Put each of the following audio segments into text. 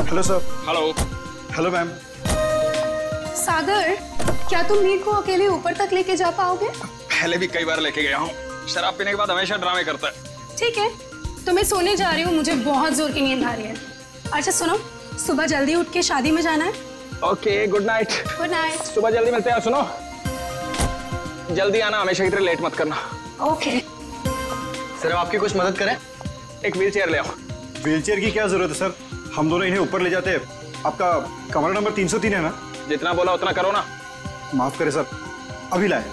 Hello sir. Hello. Hello ma'am. Sagar, क्या तुम मीर को अकेले ऊपर तक लेके जा पाओगे? पहले भी कई बार लेके गया हूँ। शराब पीने के बाद हमेशा ड्रामे करता है। ठीक है, तो मैं सोने जा रही हूँ, मुझे बहुत जोर की नींद आ रही है। अच्छा सुनो, सुबह जल्दी उठ के शादी में जाना है। Okay, good night. Good night. सुबह जल्दी मिलते हैं। सुनो, जल्दी आना, हमेशा की तरह लेट मत करना। ओके। सर, आपकी कुछ मदद करें? एक व्हील चेयर ले आओ। व्हील चेयर की क्या जरूरत है सर, हम दोनों इन्हें ऊपर ले जाते हैं। आपका कमरा नंबर 303 है ना? जितना बोला उतना करो ना। माफ करें सर, अभी लाए।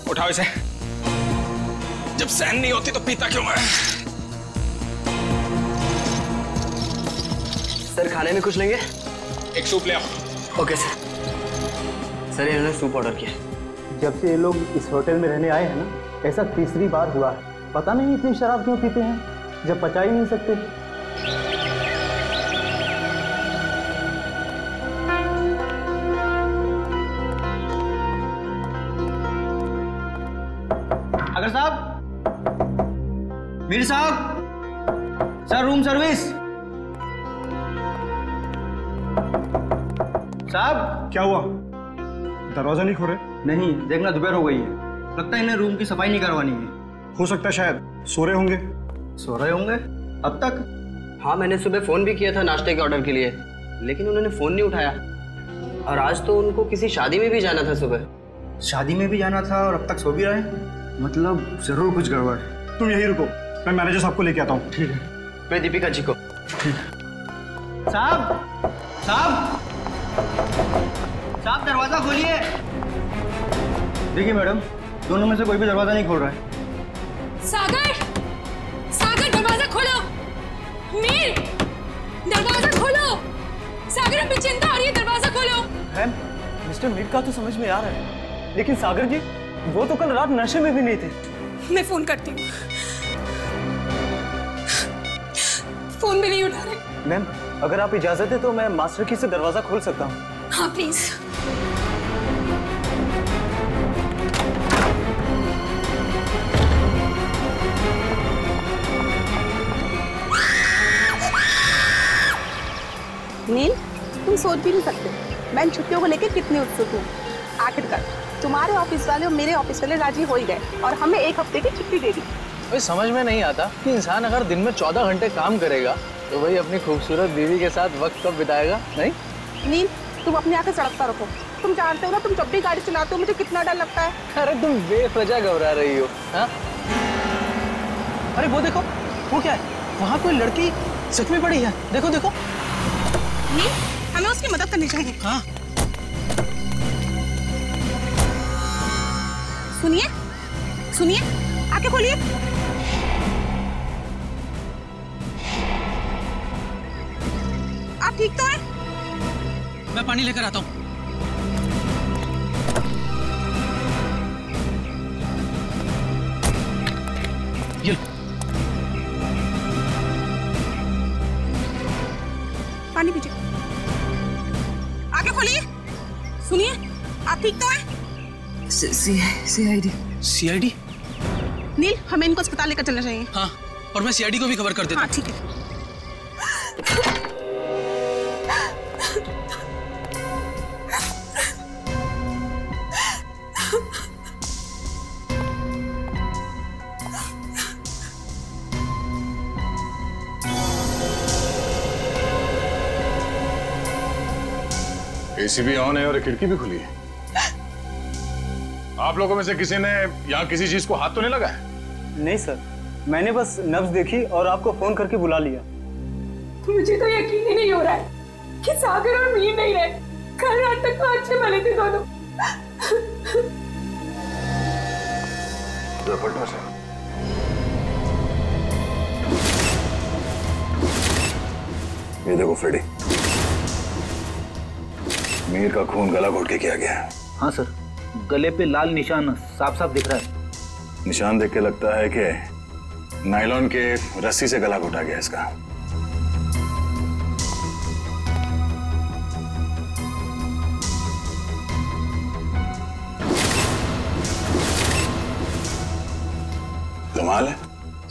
उठाओ इसे। जब सहन नहीं होती तो पीता क्यों है? सर, खाने में कुछ लेंगे? एक सूप ले आओ। Okay sir. सर, इन्होंने सूप ऑर्डर किया। जब से ये लोग इस होटल में रहने आए हैं ना, ऐसा तीसरी बार हुआ है। पता नहीं इतनी शराब क्यों पीते हैं जब पचा ही नहीं सकते। अगर साहब, मीर साहब, सर रूम सर्विस। साहब, क्या हुआ? दरवाजा नहीं खोले? नहीं, देखना दोपहर हो गई है, लगता है इन्हें रूम की सफाई नहीं करवानी है। हो सकता है शायद सो रहे होंगे। सो रहे होंगे अब तक? हाँ, मैंने सुबह फोन भी किया था नाश्ते के ऑर्डर के लिए, लेकिन उन्होंने फोन नहीं उठाया। और आज तो उनको किसी शादी में भी जाना था सुबह। शादी में भी जाना था और अब तक सो भी रहे? मतलब जरूर कुछ गड़बड़। तुम यहीं रुको, मैं मैनेजर साहब को लेके आता हूँ। ठीक है। मैं दीपिका जी को। साहब, साहब, साहब, दरवाजा खोलिए। देखिए मैडम, दोनों में से कोई भी दरवाजा नहीं खोल रहा है। सागर, सागर दरवाजा खोलो। मीर, दरवाजा खोलो। सागर, अभी चिंता आ रही है, दरवाजा खोलो। मैम, मिस्टर मीर का तो समझ में आ रहा है, लेकिन सागर जी, वो तो कल रात नशे में भी नहीं थे। मैं फोन करती हूँ। फोन भी नहीं उठा रहे। मैम, अगर आप इजाजत है तो मैं मास्टर की से दरवाजा खोल सकता हूँ। हाँ प्लीज। नील, तुम सोच भी नहीं सकते मैं इन छुट्टियों को लेकर कितनी उत्सुक हूँ। आखिरकार तुम्हारे ऑफिस वाले और मेरे ऑफिस वाले राजी हो ही गए और हमें 1 हफ्ते की छुट्टी दे दी। भाई समझ में नहीं आता कि इंसान अगर दिन में 14 घंटे काम करेगा तो वही अपनी खूबसूरत बीवी के साथ वक्त कब बिताएगा? नहीं नील, तुम अपनी आंखें सड़क पर रखो। तुम जानते हो ना, तुम जब भी गाड़ी चलाते हो मुझे कितना डर लगता है। अरे तुम बेवजह घबरा रही हो। हाँ? अरे वो देखो, वो क्या है? वहाँ कोई लड़की सच में पड़ी है। देखो देखो। नील, हमें उसकी मदद करनी चाहिए। हाँ। सुनिए, सुनिए, आंखें खोलिए। आप ठीक तो हैं? मैं पानी लेकर आता हूँ। ये पानी पीजिए। आंखें खोलिए। सुनिए, आप ठीक तो हैं? सीआईडी। सीआईडी? नील, हमें इनको अस्पताल लेकर चलना चाहिए। हाँ, और मैं सीआईडी को भी खबर कर देता हूँ। हाँ ठीक है। एसी भी ऑन है और खिड़की भी खुली है। आप लोगों में से किसी ने यहाँ किसी चीज को हाथ तो नहीं लगाया? नहीं सर, मैंने बस नब्ज देखी और आपको फोन करके बुला लिया। मुझे तो यकीन ही नहीं हो रहा है कि सागर और मीर नहीं रहे। कल रात तक तो अच्छे भले थे दोनों। ये देखो फ्रेडी, मीर का खून गला घोट के किया गया है। हाँ सर, गले पे लाल निशान साफ साफ दिख रहा है। निशान देख के लगता है कि नायलॉन के रस्सी से गला घोटा गया इसका।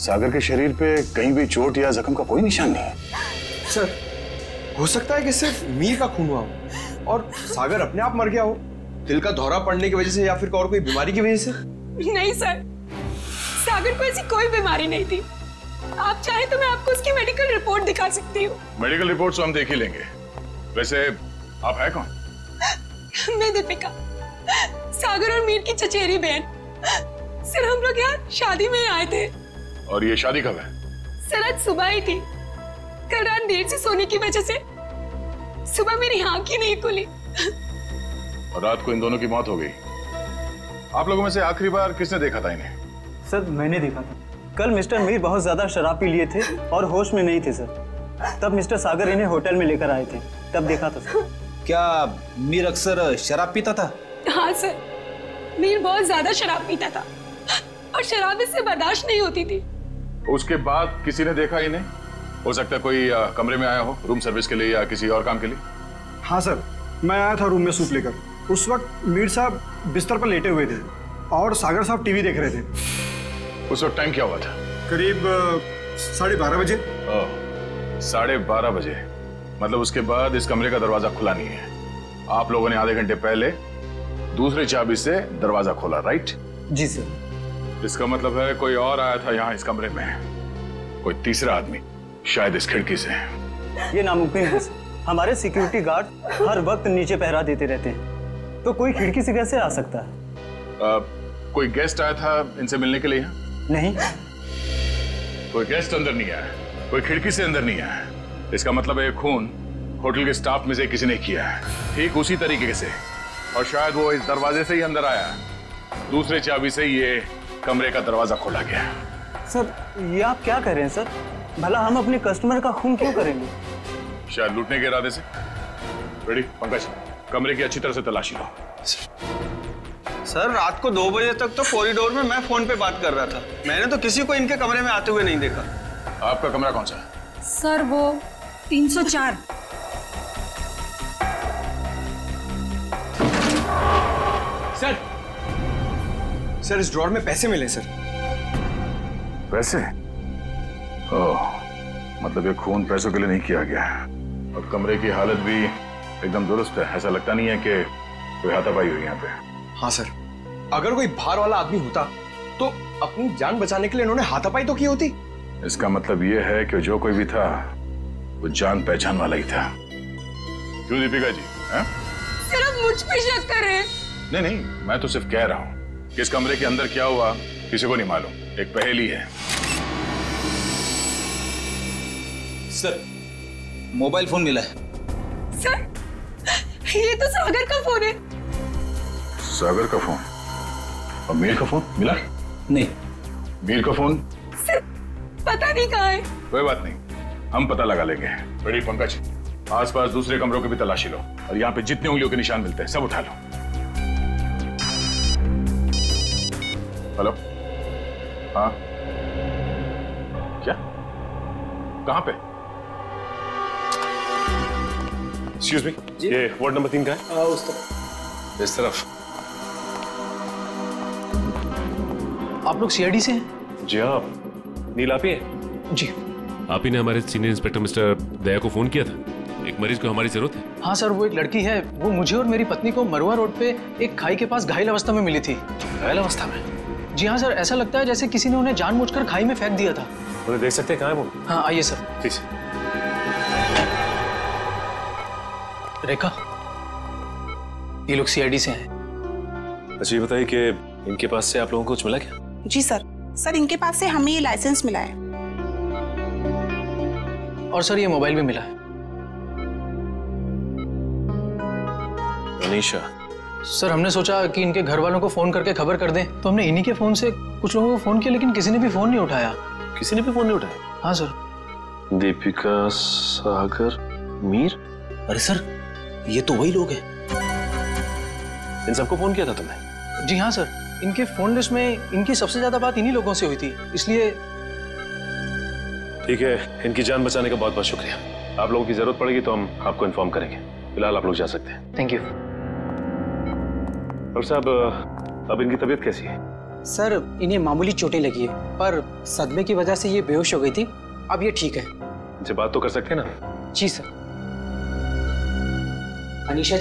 सागर के शरीर पे कहीं भी चोट या जख्म का कोई निशान नहीं है। सर, हो सकता है कि सिर्फ मीर का खून हुआ हो और सागर अपने आप मर गया हो, दिल का दौरा पड़ने की वजह से या फिर और कोई बीमारी की वजह से। नहीं सर, सागर को ऐसी कोई बीमारी नहीं थी। आप चाहे तो मैं आपको उसकी मेडिकल रिपोर्ट दिखा सकती हूँ। मेडिकल रिपोर्ट तो हम देख ही लेंगे। वैसे आप है कौन? मैं दीपिका, सागर और मीर की चचेरी बहन। सर, हम लोग यहाँ शादी में आए थे। और ये शादी कब है? सर, आज सुबह ही थी। कल रात देर से सोने की वजह से सुबह मेरी आंख ही नहीं खुली। और रात को इन दोनों की मौत हो गई। आप लोगों में से आखिरी बार किसने देखा था इन्हें? सर मैंने देखा था। कल मिस्टर मीर बहुत ज्यादा शराब पी लिए थे और होश में नहीं थे सर। तब मिस्टर सागर इन्हें होटल में लेकर आए थे, तब देखा था सर। क्या मीर अक्सर शराब पीता था? हाँ सर, मीर बहुत ज्यादा शराब पीता था और शराब इससे बर्दाश्त नहीं होती थी। उसके बाद किसी ने देखा इन्हें? हो सकता है कोई कमरे में आया हो रूम सर्विस के लिए या किसी और काम के लिए। हाँ सर, मैं आया था रूम में सूप लेकर। उस वक्त मीर साहब बिस्तर पर लेटे हुए थे और सागर साहब टीवी देख रहे थे। उस वक्त टाइम क्या हुआ था? करीब 12:30 बजे। 12:30 बजे, मतलब उसके बाद इस कमरे का दरवाजा खुला नहीं है। आप लोगों ने आधे घंटे पहले दूसरी चाबी से दरवाजा खोला, राइट? जी सर। इसका मतलब है कोई और आया था यहाँ इस कमरे में, कोई तीसरा आदमी, शायद इस खिड़की से। ये नामुमकिन है सर। हमारे सिक्योरिटी गार्ड हर वक्त नीचे पहरा देते रहते हैं, तो कोई खिड़की से कैसे आ सकता है? कोई गेस्ट आया था इनसे मिलने के लिए यहाँ? नहीं। कोई गेस्ट अंदर नहीं आया, कोई खिड़की से अंदर नहीं आया। इसका मतलब है खून होटल के स्टाफ में से किसी ने किया है, ठीक उसी तरीके से। और शायद वो इस दरवाजे से ही अंदर आया, दूसरे चाबी से ये कमरे का दरवाजा खोला गया। सर ये आप क्या कह रहे हैं सर? भला हम अपने कस्टमर का खून क्यों करेंगे? शायद लूटने के इरादे से। रेडी पंकज, कमरे की अच्छी तरह से तलाशी लो। सर, रात को 2 बजे तक तो कॉरिडोर में मैं फोन पे बात कर रहा था। मैंने तो किसी को इनके कमरे में आते हुए नहीं देखा। आपका कमरा कौन सा है? सर वो 304। सर, इस ड्रॉर में पैसे मिले सर। पैसे? ओह, मतलब ये खून पैसों के लिए नहीं किया गया है। और कमरे की हालत भी एकदम दुरुस्त है, ऐसा लगता नहीं है कि कोई हाथापाई हुई यहाँ पे। हाँ सर, अगर कोई बाहर वाला आदमी होता तो अपनी जान बचाने के लिए इन्होंने हाथापाई तो की होती। इसका मतलब ये है कि जो कोई भी था वो जान पहचान वाला ही था। क्यों दीपिका जी? सर, आप मुझ पे शक कर रहे हैं? नहीं नहीं, मैं तो सिर्फ कह रहा हूँ कि इस कमरे के अंदर क्या हुआ किसी को नहीं मालूम, एक पहेली है। सर, मोबाइल फोन मिला है। सर, ये तो सागर का फोन है। सागर का फोन? और मीर का फोन मिला? नहीं। मीर का फोन? सर, पता नहीं कहाँ है। कोई बात नहीं, हम पता लगा लेंगे। बड़ी पंकज, आसपास दूसरे कमरों की भी तलाशी लो और यहाँ पे जितने उंगलियों के निशान मिलते हैं सब उठा लो। हेलो? हाँ, क्या? कहाँ पे? एक्सक्यूज मी, ये वार्ड नंबर 3 का है? उस तरफ। इस तरफ? आप लोग सीआईडी से हैं? जी हाँ, नील आप ही हैं? जी। आप ही ने हमारे सीनियर इंस्पेक्टर मिस्टर दया को फोन किया था। एक मरीज को हमारी जरूरत है। हाँ सर, वो एक लड़की है, वो मुझे और मेरी पत्नी को मरुआ रोड पे एक खाई के पास घायल अवस्था में मिली थी। घायल अवस्था में? जी हाँ सर, ऐसा लगता है जैसे किसी ने उन्हें जानबूझकर खाई में फेंक दिया था। उन्हें देख सकते हैं कहाँ है वो? हाँ आइए सर। प्लीज। रेखा, ये लोग सीआईडी से हैं। अच्छा ये बताइए कि इनके पास से आप लोगों को कुछ मिला क्या? जी सर, इनके पास से हमें ये लाइसेंस मिला है। और सर ये मोबाइल भी मिला है। अनीशा? सर हमने सोचा कि इनके घर वालों को फोन करके खबर कर दें, तो हमने इन्हीं के फोन से कुछ लोगों को फोन किया, लेकिन किसी ने भी फोन नहीं उठाया। किसी ने भी फोन नहीं उठाया? हाँ सर। दीपिका, सागर, मीर? अरे सर, ये तो वही लोग हैं। इन सबको फोन किया था तुमने? जी हाँ सर, इनके फोन लिस्ट में इनकी सबसे ज्यादा बात इन्हीं लोगों से हुई थी, इसलिए। ठीक है, इनकी जान बचाने का बहुत बहुत शुक्रिया। आप लोगों की जरूरत पड़ेगी तो हम आपको इन्फॉर्म करेंगे। फिलहाल आप लोग जा सकते हैं। Thank you. डॉक्टर साहब, अब इनकी तबीयत कैसी है? सर इन्हें मामूली चोटें लगी है, पर सदमे की वजह से ये बेहोश हो गई थी। अब ये ठीक है। इनसे बात तो कर सकते हैं ना? जी सर। अनीशा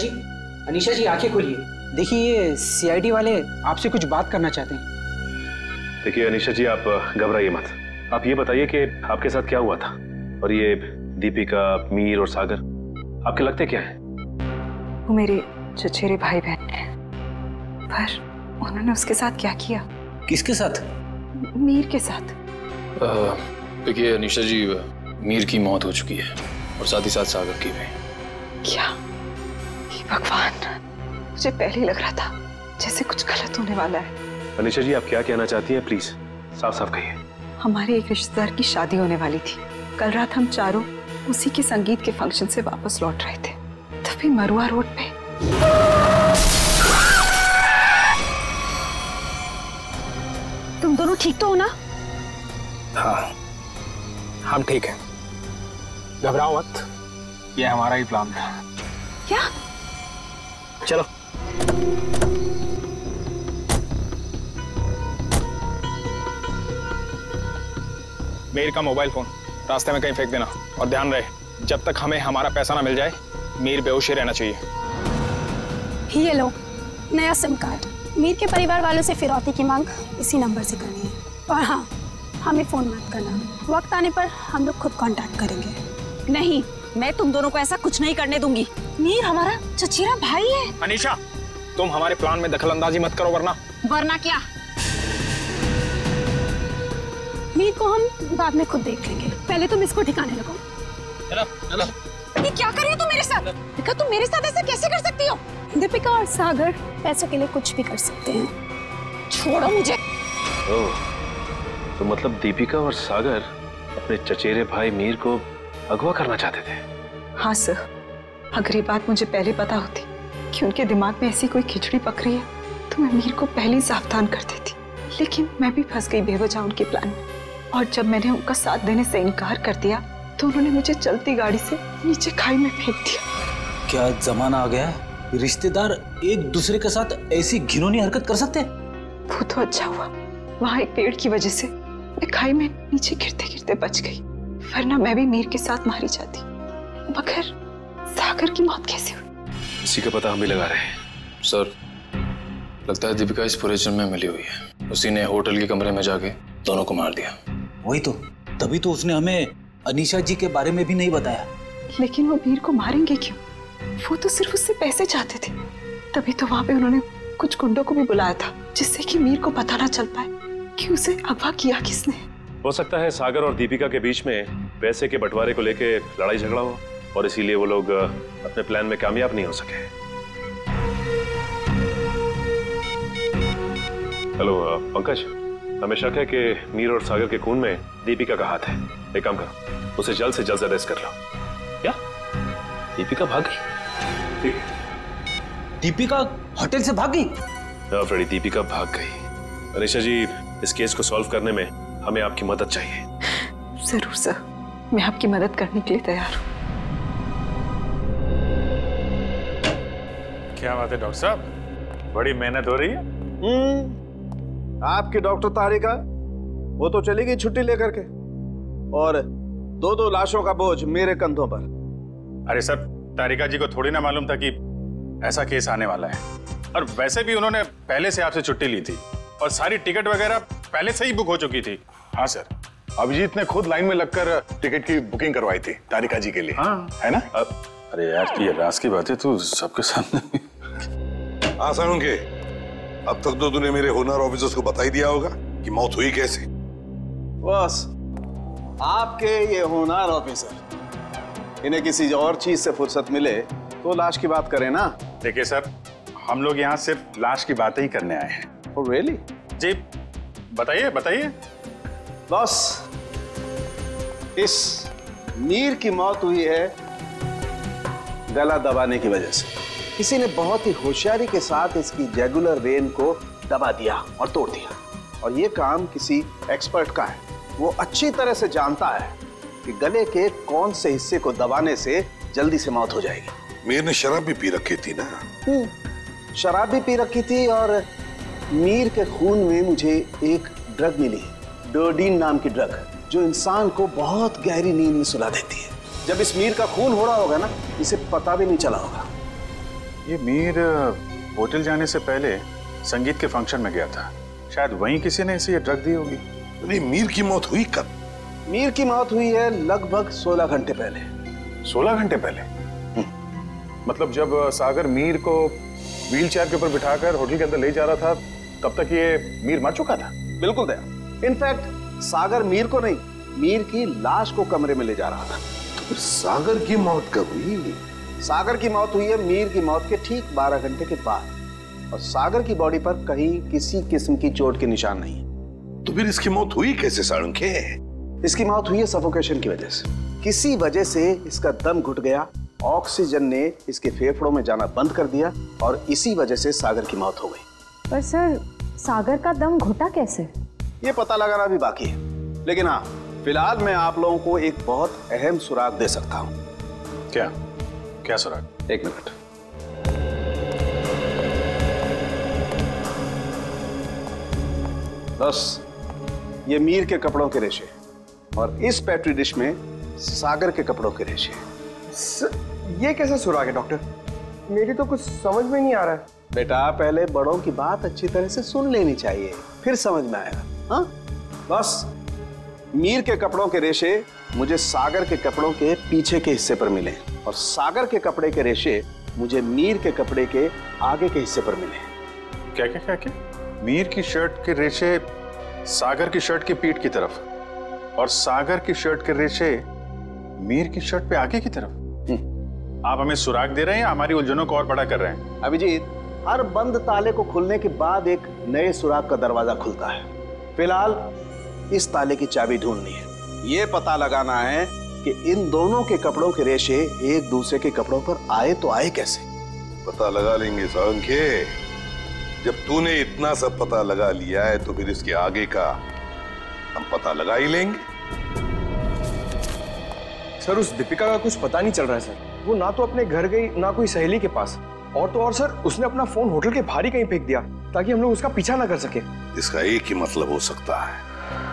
जी आंखें खोलिए। देखिए ये सीआईडी वाले आपसे कुछ बात करना चाहते हैं। देखिए अनीशा जी, आप घबराइए मत। आप ये बताइए कि आपके साथ क्या हुआ था, और ये दीपिका, मीर और सागर आपके लगते क्या है? वो मेरे चचेरे भाई बहन हैं, पर उन्होंने उसके साथ क्या किया? किसके साथ? मीर के साथ। देखिए अनीशा जी, मीर की मौत हो चुकी है और साथ ही साथ सागर की भी। क्या? हे भगवान, मुझे पहले ही लग रहा था जैसे कुछ गलत होने वाला है। अनीशा जी, आप क्या कहना चाहती हैं? प्लीज साफ साफ कहिए। हमारे एक रिश्तेदार की शादी होने वाली थी। कल रात हम चारों उसी के संगीत के फंक्शन से वापस लौट रहे थे, तभी मरुआ रोड पे तुम दोनों ठीक तो हो ना? हाँ, हम ठीक हैं। घबराओ मत, ये हमारा ही प्लान था। क्या? चलो। मीर का मोबाइल फोन रास्ते में कहीं फेंक देना, और ध्यान रहे जब तक हमें हमारा पैसा ना मिल जाए मीर बेहोश ही रहना चाहिए। ये लो नया सिम कार्ड। मीर के परिवार वालों से फिरौती की मांग इसी नंबर से करनी है। और हाँ, हमें फोन मत करना, वक्त आने पर हम लोग खुद कांटेक्ट करेंगे। नहीं, मैं तुम दोनों को ऐसा कुछ नहीं करने दूंगी। मीर हमारा चचेरा भाई है। अनीशा, तुम हमारे प्लान में दखल अंदाजी मत करो, वरना क्या? मीर को हम बाद में खुद देख लेंगे, पहले तुम इसको ठिकाने लगो। चलो। ये क्या कर रही हो तुम मेरे साथ? दीपिका, तुम मेरे साथ ऐसा कैसे कर सकती हो? दीपिका और सागर पैसों के लिए कुछ भी कर सकते हैं। छोड़ो मुझे। ओह, तो मतलब दीपिका और सागर अपने चचेरे भाई मीर को अगवा करना चाहते थे? हाँ सर, अगर ये बात मुझे पहले पता होती कि उनके दिमाग में ऐसी कोई खिचड़ी पक रही है तो मैं मीर को पहले ही सावधान कर देती। लेकिन मैं भी फंस गई बेवजह उनके प्लान में, और जब मैंने उनका साथ देने से इनकार कर दिया तो उन्होंने मुझे चलती गाड़ी से नीचे खाई में फेंक दिया। क्या जमाना आ गया है, रिश्तेदार एक दूसरे के साथ ऐसी घिनौनी हरकत कर सकते हैं? वो तो अच्छा हुआ वहाँ एक पेड़ की वजह से मैं खाई में नीचे गिरते गिरते बच गई, वरना मैं भी मीर के साथ मारी जाती। मगर सागर की मौत कैसे हुई? इसी का पता हम भी लगा रहे हैं। सर, लगता है दीपिका इस पूरे जुर्म में मिली हुई है। उसी ने होटल के कमरे में जाके दोनों को मार दिया। वही तो, तभी तो उसने हमें अनीशा जी के बारे में भी नहीं बताया। लेकिन वो मीर को मारेंगे क्यों? वो तो सिर्फ उससे पैसे चाहते थे। तभी तो वहां पे उन्होंने कुछ गुंडों को भी बुलाया था, जिससे कि मीर को पता ना चल पाए कि उसे अगवा किया किसने। हो सकता है सागर और दीपिका के बीच में पैसे के बंटवारे को लेके लड़ाई झगड़ा हो, और इसीलिए वो लोग अपने प्लान में कामयाब नहीं हो सके। हेलो पंकज, हमें शक है कि मीर और सागर के खून में दीपिका का हाथ है। एक काम करो, उसे जल्द से जल्द अरेस्ट कर लो। क्या दीपिका भाग गई? ठीक है। दीपिका होटल से भाग गई? हाँ फ्रेडी, दीपिका भाग गई। अनीशा जी, इस केस को सॉल्व करने में हमें आपकी मदद चाहिए। जरूर सर, मैं आपकी मदद करने के लिए तैयार हूँ। क्या बात है डॉक्टर साहब, बड़ी मेहनत हो रही है। आपकी डॉक्टर तारिका, वो तो चली गई छुट्टी लेकर के, और दो लाशों का बोझ मेरे कंधों पर। अरे सर, तारिका जी को थोड़ी ना मालूम था कि ऐसा केस आने वाला है, और वैसे भी उन्होंने पहले से आपसे छुट्टी ली थी और सारी टिकट वगैरह पहले से ही बुक हो चुकी थी। हाँ सर, अभिजीत ने खुद लाइन में लगकर टिकट की बुकिंग करवाई थी तारिका जी के लिए। हाँ है ना? अरे यार, ये राज की बात है तो सबके सामने। आसान के, अब तक तो तूने मेरे होनर ऑफिसर्स को बता ही दिया होगा कि मौत हुई कैसे। बस आपके ये होनहार ऑफिसर, इन्हें किसी और चीज से फुर्सत मिले तो लाश की बात करें ना। देखिए सर, हम लोग यहाँ सिर्फ लाश की बातें ही करने आए हैं। Oh, really? जी बताइए बताइए। बॉस, इस मीर की मौत हुई है गला दबाने की वजह से। किसी ने बहुत ही होशियारी के साथ इसकी जुगुलर वेन को दबा दिया और तोड़ दिया, और ये काम किसी एक्सपर्ट का है। वो अच्छी तरह से जानता है कि गले के कौन से हिस्से को दबाने से जल्दी से मौत हो जाएगी। मीर ने शराब भी पी रखी थी ना? शराब भी पी रखी थी, और मीर के खून में मुझे एक ड्रग मिली है, डोडीन नाम की ड्रग, जो इंसान को बहुत गहरी नींद में सुला देती है। जब इस मीर का खून हो रहा होगा ना, इसे पता भी नहीं चला होगा। ये मीर होटल जाने से पहले संगीत के फंक्शन में गया था, शायद वहीं किसी ने इसे ये ड्रग दी होगी। अरे मीर की मौत हुई कब? मीर की मौत हुई है लगभग 16 घंटे पहले। 16 घंटे पहले? मतलब जब सागर मीर को व्हील चेयर के ऊपर बिठाकर होटल के अंदर ले जा रहा था, तब तक ये मीर मर चुका था? बिल्कुल दया। इनफैक्ट सागर मीर को नहीं, मीर की लाश को कमरे में ले जा रहा था। तो फिर सागर की मौत कब हुई? सागर की मौत हुई है मीर की मौत के ठीक 12 घंटे के बाद, और सागर की बॉडी पर कहीं किसी किस्म की चोट के निशान नहीं है। तो फिर इसकी मौत हुई कैसे साळुंखे? इसकी मौत हुई है सफोकेशन की वजह से। किसी वजह से इसका दम घुट गया, ऑक्सीजन ने इसके फेफड़ों में जाना बंद कर दिया, और इसी वजह से सागर की मौत हो गई। पर सर, सागर का दम घुटा कैसे? ये पता लगाना भी बाकी है, लेकिन हाँ, फिलहाल मैं आप लोगों को एक बहुत अहम सुराग दे सकता हूँ। क्या? क्या सुराग? एक मिनट। बस ये मीर के कपड़ों के रेशे, और इस पेट्री डिश में सागर के कपड़ों के रेशे। ये कैसा सुराग है डॉक्टर? मेरी तो कुछ समझ में नहीं आ रहा है। बेटा, पहले बड़ों की बात अच्छी तरह से सुन लेनी चाहिए, फिर समझ में आएगा। हाँ, बस मीर के कपड़ों के रेशे मुझे सागर के कपड़ों के पीछे के हिस्से पर मिले, और सागर के कपड़े के रेशे मुझे मीर के कपड़े के आगे के हिस्से पर मिले। क्या क्या क्या क्या? मीर की शर्ट के रेशे सागर की शर्ट की पीठ की तरफ, और सागर की शर्ट के रेशे मीर की शर्ट पे आगे की तरफ। आप हमें सुराग दे रहे हैं या हमारी उलझनों को और बड़ा कर रहे हैं? अभिजीत, हर बंद ताले को खुलने के बाद एक नए सुराग का दरवाजा खुलता है। फिलहाल इस ताले की चाबी ढूंढनी है। ये पता लगाना है कि इन दोनों के कपड़ों के रेशे एक दूसरे के कपड़ों पर आए तो आए कैसे। पता लगा लेंगे साळुंखे। जब तूने इतना सब पता लगा लिया है तो फिर इसके आगे का हम पता लगा ही लेंगे। सर, उस दीपिका का कुछ पता नहीं चल रहा है सर। वो ना तो अपने घर गई, ना कोई सहेली के पास, और तो और सर, उसने अपना फोन होटल के बाहर ही कहीं फेंक दिया ताकि हम लोग उसका पीछा ना कर सके। इसका एक ही मतलब हो सकता है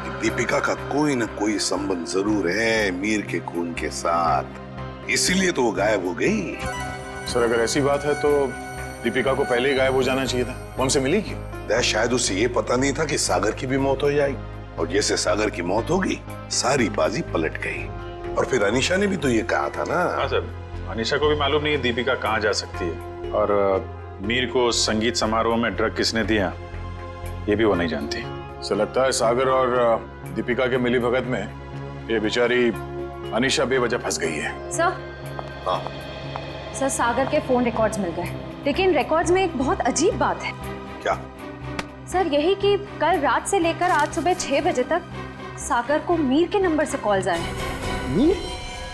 कि दीपिका का कोई ना कोई संबंध जरूर है मीर के खून के साथ, इसीलिए तो वो गायब हो गई। सर, अगर ऐसी बात है तो दीपिका को पहले ही गायब हो जाना चाहिए था। वो हमसे मिली क्यों? शायद उसे ये पता नहीं था कि सागर की भी मौत हो जाएगी, और जैसे सागर की मौत होगी सारी बाजी पलट गई। और फिर अनीशा ने भी तो ये कहा था ना। हाँ सर, अनीशा को भी मालूम नहीं है दीपिका कहाँ जा सकती है, और मीर को संगीत समारोह में ड्रग किसने दिया ये भी वो नहीं जानती। सो लगता है सागर और दीपिका के मिली भगत में ये बेचारी अनीशा बेवजह फंस गई है। सर, हाँ सर, सागर के फोन रिकॉर्ड्स मिल गए, लेकिन रिकॉर्ड्स में एक बहुत अजीब बात है। क्या? सर, यही कि कल रात से लेकर आज सुबह 6 बजे तक सागर को मीर के नंबर से कॉल्स आए हैं। मीर?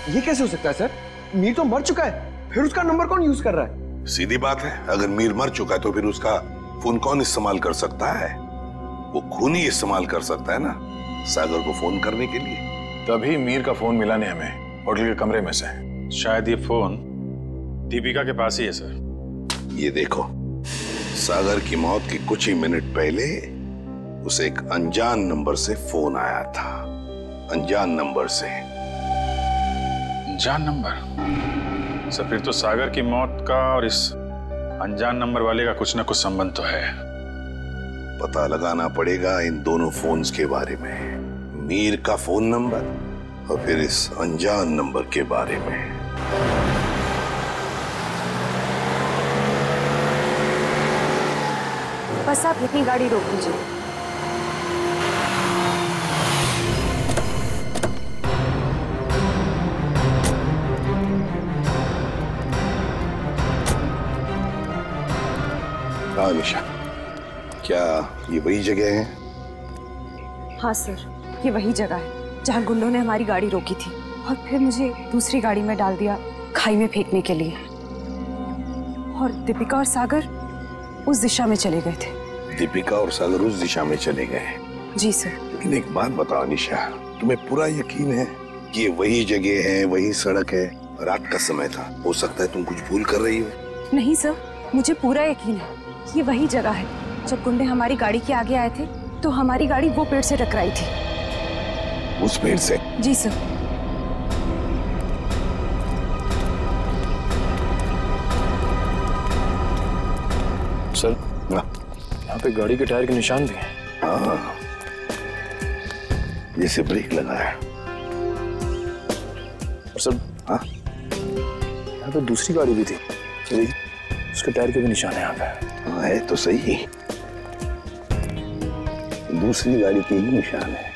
ये कैसे हो सकता है सर? मीर तो मर चुका है, फिर उसका नंबर कौन यूज कर रहा है? सीधी बात है, अगर मीर मर चुका है तो फिर उसका फोन कौन इस्तेमाल कर सकता है? वो खून ही इस्तेमाल कर सकता है ना सागर को फोन करने के लिए। तभी मीर का फोन मिला नहीं हमें होटल के कमरे में से। शायद ये फोन दीपिका के पास ही है सर। ये देखो, सागर की मौत के कुछ ही मिनट पहले उसे एक अनजान नंबर से फोन आया था। अनजान नंबर से। अनजान नंबर? सर, फिर तो सागर की मौत का और इस अनजान नंबर वाले का कुछ ना कुछ संबंध तो है। पता लगाना पड़ेगा इन दोनों फोन्स के बारे में, मीर का फोन नंबर और फिर इस अनजान नंबर के बारे में। बस आप अपनी गाड़ी रोक दीजिए। अनीशा, क्या ये वही जगह है? हाँ सर, ये वही जगह है जहाँ गुंडों ने हमारी गाड़ी रोकी थी और फिर मुझे दूसरी गाड़ी में डाल दिया खाई में फेंकने के लिए। और दीपिका और सागर उस दिशा में चले गए थे। दीपिका और सागर उस दिशा में चले गए? जी सर। लेकिन एक बात बताओ अनीशा, तुम्हें पूरा यकीन है कि ये वही जगह है, वही सड़क है? रात का समय था, हो सकता है तुम कुछ भूल कर रही हो। नहीं सर, मुझे पूरा यकीन है ये वही जगह है जब गुंडे हमारी गाड़ी के आगे आए थे तो हमारी गाड़ी वो पेड़ से टकराई थी। उस पेड़ से? जी सर। सर यहाँ पे गाड़ी के टायर के निशान भी हैं। हाँ, जैसे ब्रेक लगा है। और सर हाँ, यहाँ पे दूसरी गाड़ी भी थी, उसके टायर के भी निशान है यहाँ पे। हाँ, है तो सही, दूसरी गाड़ी के ही निशान है।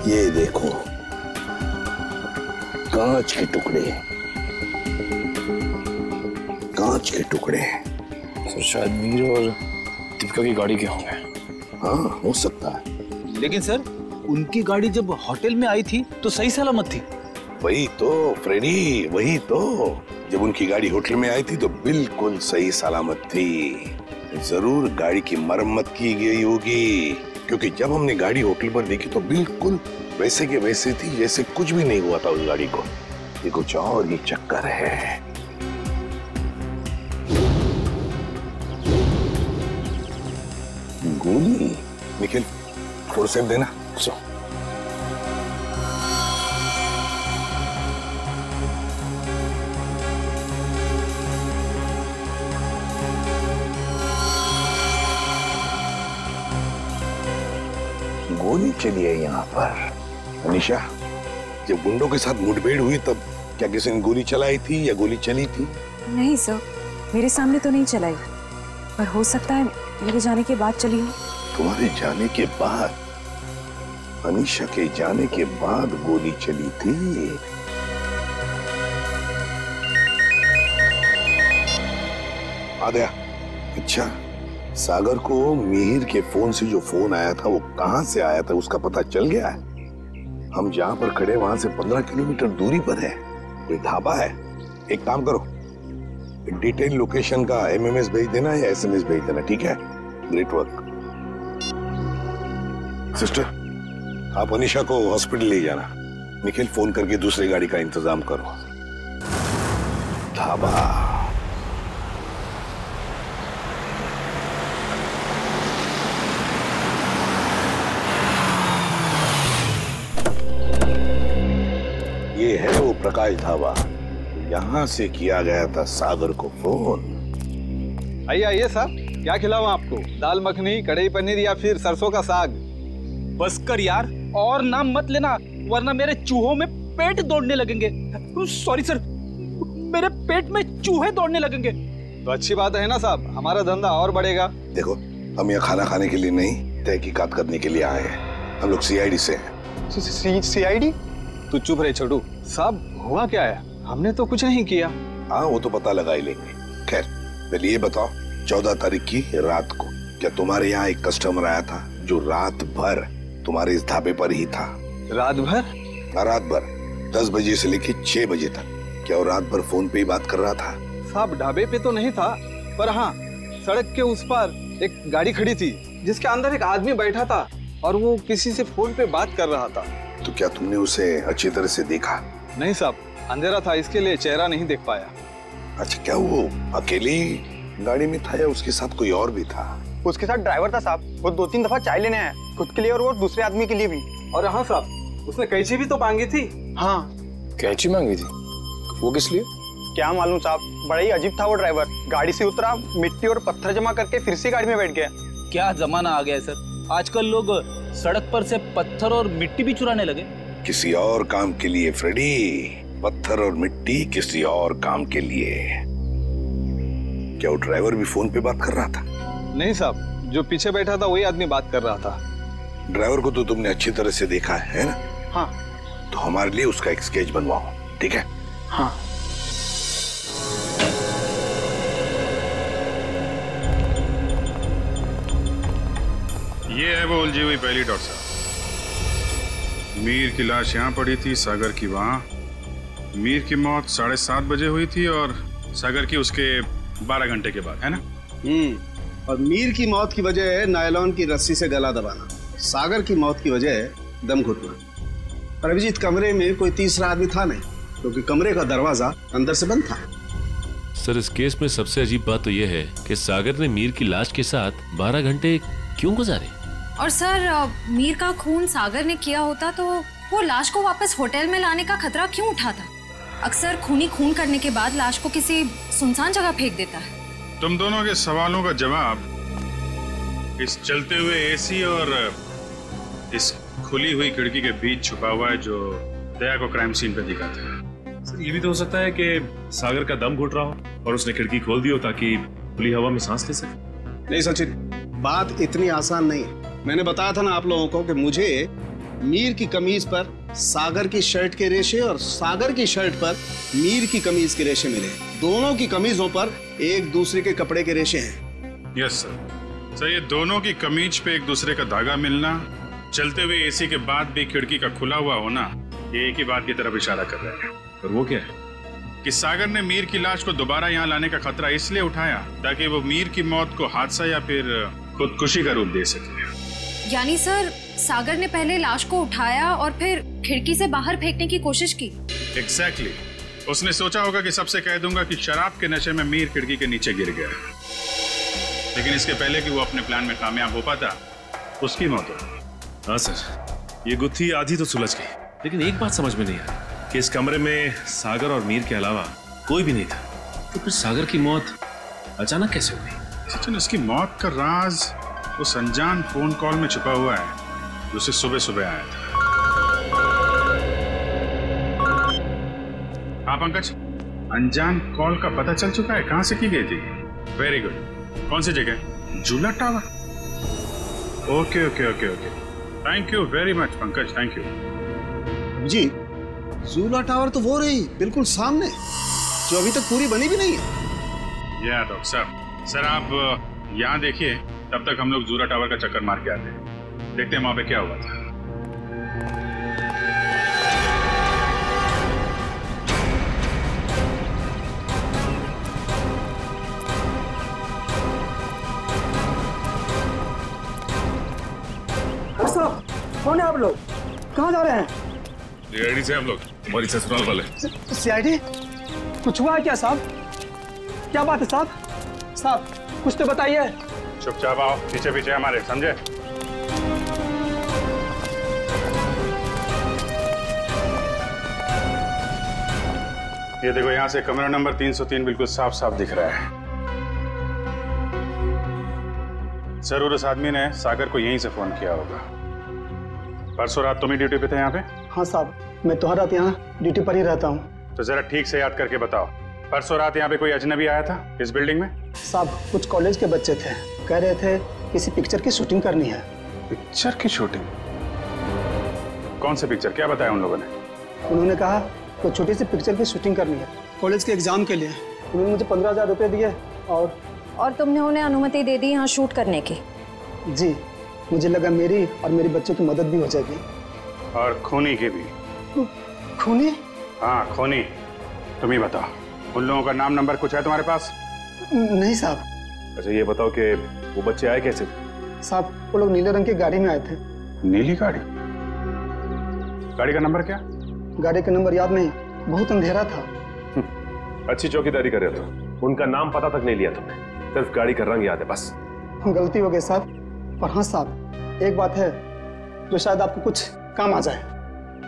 ये देखो, कांच के टुकड़े, कांच के टुकड़े। सर शायद मीर और दीपिका की गाड़ी के होंगे। हाँ, हो सकता है। लेकिन सर उनकी गाड़ी जब होटल में आई थी तो सही सलामत थी। वही तो फ्रेडी, वही तो। जब उनकी गाड़ी होटल में आई थी तो बिल्कुल सही सलामत थी। जरूर गाड़ी की मरम्मत की गई होगी, क्योंकि जब हमने गाड़ी होटल पर देखी तो बिल्कुल वैसे के वैसे थी जैसे कुछ भी नहीं हुआ था उस गाड़ी को। ये कुछ और ही चक्कर है। गोली? निखिल, 4-7 देना। गोली चली है यहाँ पर। अनीशा, जब गुंडों के साथ मुठभेड़ हुई तब क्या किसी ने गोली चलाई थी या गोली चली थी? नहीं सर, मेरे सामने तो नहीं चलाई, पर हो सकता है मेरे जाने के बाद चली हो। तुम्हारे जाने के बाद? अनीशा के जाने के बाद गोली चली थी? आद्या, अच्छा, सागर को मिहिर के फोन से जो फोन आया था वो कहां से आया था उसका पता चल गया है? हम जहां पर खड़े वहां से 15 किलोमीटर दूरी पर है, कोई ढाबा है। एक काम करो, डिटेल लोकेशन का एमएमएस भेज देना या एसएमएस भेज देना, ठीक है? Great work. सिस्टर, आप अनीशा को हॉस्पिटल ले जाना। निखिल, फोन करके दूसरी गाड़ी का इंतजाम करो। ढाबा। ये है वो प्रकाश ढाबा, यहां से किया गया था सागर को फोन। आइए आइए साहब, क्या खिलाऊं आपको? दाल मखनी, कढ़ाई पनीर या फिर सरसों का साग? बस कर यार, और नाम मत लेना वरना मेरे चूहों में पेट दौड़ने लगेंगे। सॉरी सर, मेरे पेट में चूहे दौड़ने लगेंगे। तो अच्छी बात है ना साहब, हमारा धंधा और बढ़ेगा। देखो, हम यहाँ खाना खाने के लिए नहीं, तहकीकात करने के लिए आए हैं। हम लोग सीआईडी से हैं। सीआईडी? तू चुप रहे छोटू। साहब, हुआ क्या है? हमने तो कुछ नहीं किया। हाँ, वो तो पता लगा ही लेंगे। खैर, पहले ये बताओ, 14 तारीख की रात को क्या तुम्हारे यहाँ एक कस्टमर आया था जो रात भर तुम्हारे इस ढाबे पर ही था? रात भर? रात भर 10 बजे से लेकर 6 बजे तक। क्या वो रात भर फोन पे ही बात कर रहा था? साहब, ढाबे पे तो नहीं था, पर हाँ, सड़क के उस पार एक गाड़ी खड़ी थी जिसके अंदर एक आदमी बैठा था और वो किसी से फोन पे बात कर रहा था। तो क्या तुमने उसे अच्छी तरह से देखा? नहीं साहब, अंधेरा था, इसके लिए चेहरा नहीं देख पाया। अच्छा, क्या वो अकेले गाड़ी में था या उसके साथ कोई और भी था? उसके साथ ड्राइवर था साहब, वो 2-3 दफा चाय लेने आया, खुद के लिए और वो दूसरे आदमी के लिए भी। और हाँ साहब, उसने कैंची भी तो मांगी थी। हाँ, कैंची मांगी थी? वो किस लिए? क्या मालूम साहब, बड़ा ही अजीब था वो ड्राइवर। गाड़ी से उतरा, मिट्टी और पत्थर जमा करके फिर से गाड़ी में बैठ गया। क्या जमाना आ गया है सर, आजकल लोग सड़क पर से पत्थर और मिट्टी भी चुराने लगे। किसी और काम के लिए फ्रेडी, पत्थर और मिट्टी किसी और काम के लिए। क्या वो ड्राइवर भी फोन पे बात कर रहा था? नहीं साहब, जो पीछे बैठा था वही आदमी बात कर रहा था। ड्राइवर को तो तुमने अच्छी तरह से देखा है ना? हाँ। तो हमारे लिए उसका एक स्केच बनवाओ, ठीक है? हाँ। ये है वो उलझी हुई पहली डॉट साहब। मीर की लाश यहाँ पड़ी थी, सागर की वहाँ। मीर की मौत 7:30 बजे हुई थी और सागर की उसके 12 घंटे के बाद, है ना? और मीर की मौत की वजह है नायलॉन की रस्सी से गला दबाना, सागर की मौत की वजह है दम घुटना। पर अभिजीत कमरे में कोई तीसरा आदमी था नहीं, क्योंकि कमरे का दरवाजा अंदर से बंद था। सर इस केस में सबसे अजीब बात तो यह है कि सागर ने मीर की लाश के साथ 12 घंटे क्यों गुजारे? और सर मीर का खून सागर ने किया होता तो वो लाश को वापस होटल में लाने का खतरा क्यों उठाता? अक्सर खूनी खून करने के बाद लाश को किसी सुनसान जगह फेंक देता है। तुम दोनों के सवालों का जवाब इस चलते हुए एसी और इस खुली हुई खिड़की के बीच छुपा हुआ है जो दया को क्राइम सीन पे दिखा था। सर ये भी तो हो सकता है कि सागर का दम घुट रहा हो और उसने खिड़की खोल दी हो ताकि खुली हवा में सांस ले सके। नहीं सचिन, बात इतनी आसान नहीं है। मैंने बताया था ना आप लोगों को कि मुझे मीर की कमीज पर सागर की शर्ट के रेशे और सागर की शर्ट पर मीर की कमीज के रेशे मिले। दोनों की कमीजों पर एक दूसरे के कपड़े के रेशे हैं। Yes sir. सर ये दोनों की कमीज पे एक दूसरे का धागा मिलना, चलते हुए एसी के बाद भी खिड़की का खुला हुआ होना, ये एक ही बात की तरफ इशारा कर रहा है। और वो क्या है? कि सागर ने मीर की लाश को दोबारा यहाँ लाने का खतरा इसलिए उठाया ताकि वो मीर की मौत को हादसा या फिर खुदकुशी का रूप दे सके। यानी सर सागर ने पहले लाश को उठाया और फिर खिड़की से बाहर फेंकने की कोशिश की। एग्जैक्टली। उसने सोचा होगा कि सबसे कह दूंगा कि शराब के नशे में मीर खिड़की के नीचे गिर गया, लेकिन इसके पहले कि वो अपने प्लान में कामयाब हो पाता उसकी मौत हो। हाँ सर, ये गुत्थी आधी तो सुलझ गई, लेकिन एक बात समझ में नहीं आ रही कि इस कमरे में सागर और मीर के अलावा कोई भी नहीं था, तो फिर सागर की मौत अचानक कैसे हुई? सचिन, उसकी मौत का राज उस अनजान फोन कॉल में छुपा हुआ है जो उसे सुबह सुबह आया था। हाँ पंकज, अनजान कॉल का पता चल चुका है कहां से की गई थी? Very good. कौन सी जगह? झूला tower. Okay okay okay okay, thank you very much Pankaj, thank you जी। झूला टावर तो वो रही बिल्कुल सामने, जो अभी तक पूरी बनी भी नहीं है। या डॉक्टर साहब, सर आप यहाँ देखिए, तब तक हम लोग झूला टावर का चक्कर मार के आते हैं, देखते हैं वहां पे क्या हुआ था। साहब, कौन है आप लोग? कहाँ जा रहे हैं? सीआईडी से हम लोग, हमारी ससुराल वाले। सीआईडी? कुछ हुआ है क्या साहब? क्या बात है साहब? साहब कुछ तो बताइए। चुपचाप आओ, पीछे पीछे हमारे, समझे? ये देखो, यहाँ से कमरा नंबर 303 बिल्कुल साफ साफ दिख रहा है। जरूर उस आदमी ने सागर को यहीं से फोन किया होगा। परसों रात तुम ही ड्यूटी पे थे यहाँ पे? हाँ साहब, मैं तो हर रात यहाँ ड्यूटी पर ही रहता हूँ। तो जरा ठीक से याद करके बताओ, परसों रात यहाँ पे कोई अजनबी आया था इस बिल्डिंग में? साहब कुछ कॉलेज के बच्चे थे, कह रहे थे किसी पिक्चर की शूटिंग करनी है। पिक्चर की शूटिंग? कौन सी पिक्चर, क्या बताया उन लोगों ने? उन्होंने कहा कोई छोटी सी पिक्चर की शूटिंग करनी है कॉलेज के एग्जाम के लिए। उन्होंने मुझे 15,000 रुपये दिए और तुमने उन्हें अनुमति दे दी यहाँ शूट करने की? जी, मुझे लगा मेरी और मेरे बच्चों की मदद भी हो जाएगी। और खूनी की भी। खूनी? हाँ खूनी। तुम ही बताओ, उन लोगों का नाम नंबर कुछ है तुम्हारे पास? नहीं साहब। अच्छा ये बताओ कि वो बच्चे आए कैसे? साहब वो लोग नीले रंग की गाड़ी में आए थे। नीली गाड़ी? गाड़ी का नंबर क्या? गाड़ी का नंबर याद नहीं, बहुत अंधेरा था। अच्छी चौकीदारी कर रहे हो, उनका नाम पता तक नहीं लिया तुमने, सिर्फ गाड़ी का रंग याद है बस। गलती हो गई साहब। और हाँ साहब, एक बात है जो शायद आपको कुछ काम आ जाए।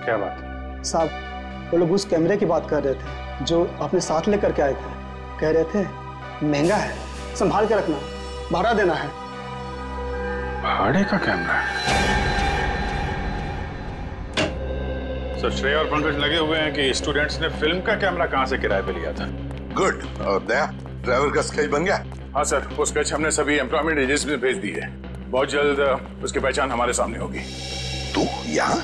क्या बात? साहब वो लोग उस कैमरे की बात कर रहे थे जो आपने साथ लेकर के आए थे। कह रहे थे महंगा है, संभाल के रखना, भाड़ा देना है। भाड़े का कैमरा है? सर श्रेय और पंकज लगे हुए हैं कि स्टूडेंट्स ने फिल्म का कैमरा कहां से किराए पे लिया था। गुड। और दया, ड्राइवर का स्केच बन गया? हाँ सर, वो स्केच हमने सभी एम्प्लॉयमेंट एजेंसी में भेज दी है। बहुत जल्द उसकी पहचान हमारे सामने होगी। तू यहाँ?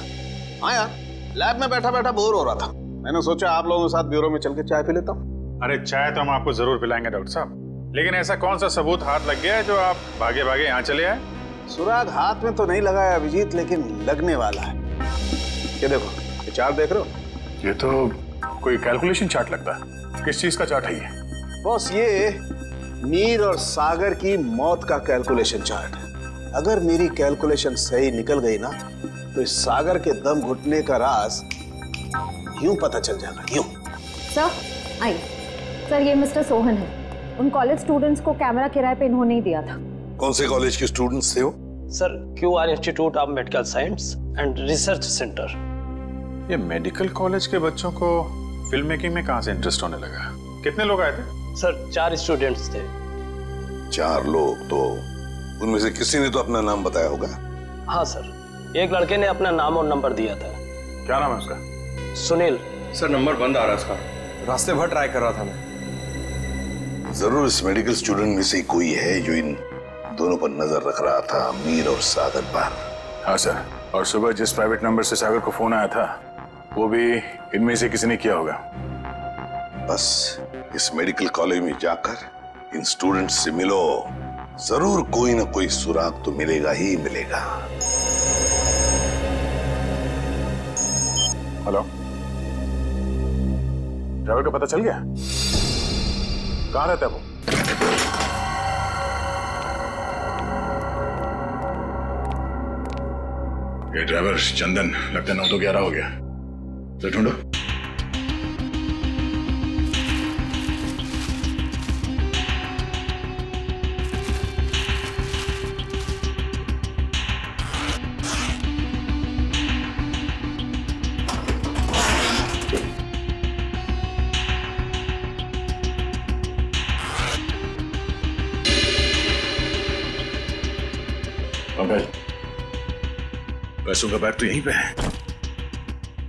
हाँ यार, लैब में बैठा बैठा बोर हो रहा था, मैंने सोचा आप लोगों के साथ ब्यूरो में चल के चाय पी लेता हूँ। अरे चाय तो हम आपको जरूर पिलाएंगे डॉक्टर साहब, लेकिन ऐसा कौन सा सबूत हाथ लग गया है जो आप भागे भागे यहाँ चले आए? सुराग हाथ में तो नहीं लगा है अभिजीत, लेकिन लगने वाला है। ये देखो, ये चार्ट देख रहे हो? ये तो कोई कैलकुलेशन चार्ट लगता है। किस चीज का चार्ट है ये? बॉस ये मीर और सागर की मौत का कैलकुलेशन चार्ट है। अगर मेरी कैलकुलेशन सही निकल गई ना तो इस सागर के दम घुटने का राज यूं पता चल जाएगा, यूं। सर आइए। सर ये मिस्टर सोहन है। उन कॉलेज स्टूडेंट्स को कैमरा किराए पे इन्होंने ही दिया था। कौन से कॉलेज के स्टूडेंट्स थे वो? Sir QR institute of medical science and research centre. ये मेडिकल कॉलेज के बच्चों को फिल्म मेकिंग में कहाँ से इंटरेस्ट होने लगा? कितने लोग आए थे? सर 4 स्टूडेंट्स थे। 4 लोग? तो उनमें से किसी ने तो अपना नाम बताया होगा। हाँ सर, एक लड़के ने अपना नाम और नंबर दिया था। क्या नाम है उसका? सुनील। सर नंबर बंद आ रहा है उसका, रास्ते भर ट्राई कर रहा था मैं। जरूर इस मेडिकल स्टूडेंट में से कोई है जो इन दोनों पर नजर रख रहा था, मीर और सागर पर। हाँ सर, और सुबह जिस प्राइवेट नंबर से सागर को फोन आया था वो भी इनमें से किसी ने किया होगा। बस इस मेडिकल कॉलेज में जाकर इन स्टूडेंट्स से मिलो, जरूर कोई ना कोई सुराग तो मिलेगा ही मिलेगा। हेलो, ड्राइवर का पता चल गया? कहाँ रहता है वो? ये ड्राइवर चंदन लगता है 9 तो 11 हो गया। तो ढूंढो। पंकज, पैसों का बैग तो यहीं पे है।